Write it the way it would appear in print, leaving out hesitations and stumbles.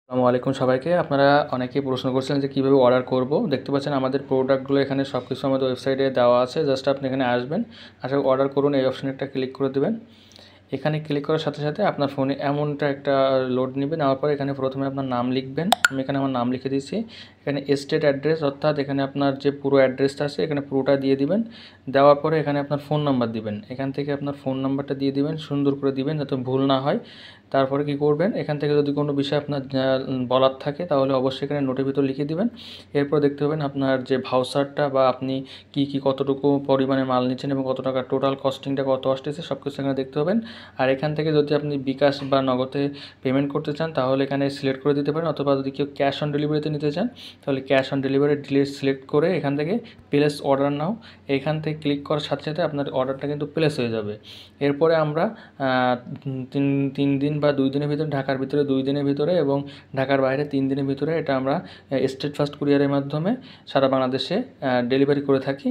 আসসালামু আলাইকুম সবাইকে। আপনারা অনেকেই প্রশ্ন করছিলেন যে কীভাবে অর্ডার করব। দেখতে পাচ্ছেন আমাদের প্রোডাক্টগুলো এখানে সব কিছু আমাদের ওয়েবসাইটে দেওয়া আছে। জাস্ট আপনি এখানে আসবেন, আসার অর্ডার করুন, এই অপশানে একটা ক্লিক করে দেবেন। এখানে ক্লিক করার সাথে সাথে আপনার ফোনে এমনটা একটা লোড নেবে। নেওয়ার পর এখানে প্রথমে আপনার নাম লিখবেন। আমি এখানে আমার নাম লিখে দিয়েছি। এখানে স্টেট অ্যাড্রেস, অর্থাৎ এখানে আপনার যে পুরো অ্যাড্রেসটা আছে এখানে পুরোটা দিয়ে দিবেন। দেওয়ার পরে এখানে আপনার ফোন নাম্বার দিবেন। এখান থেকে আপনার ফোন নাম্বারটা দিয়ে দিবেন, সুন্দর করে দিবেন যাতে ভুল না হয়। তারপরে কি করবেন, এখান থেকে যদি কোনো বিষয় আপনার বলার থাকে তাহলে অবশ্যই এখানে নোটের ভিতর লিখে দিবেন। এরপর দেখতে পাবেন আপনার যে ভাউচারটা বা আপনি কি কতটুকু পরিমাণে মাল নিচ্ছেন এবং কত টাকা টোটাল কস্টিংটা কত আসতেছে সব কিছু এখানে দেখতে পাবেন। আর এখান থেকে যদি আপনি বিকাশ বা নগদে পেমেন্ট করতে চান তাহলে এখানে সিলেক্ট করে দিতে পারেন, অথবা যদি কেউ ক্যাশ অন ডেলিভারিতে নিতে চান তাহলে cash on delivery delete select করে এখান থেকে প্লেস অর্ডার নাও, এখান থেকে ক্লিক করার সাথে সাথে আপনার অর্ডারটা কিন্তু প্লেস হয়ে যাবে। এরপরে আমরা তিন দিন বা 2 দিনের ভিতরে, ঢাকার ভিতরে 2 দিনের ভিতরে এবং ঢাকার বাইরে 3 দিনের ভিতরে এটা আমরা স্টেট ফার্স্ট কুরিয়ারের মাধ্যমে সারা বাংলাদেশে ডেলিভারি করে থাকি।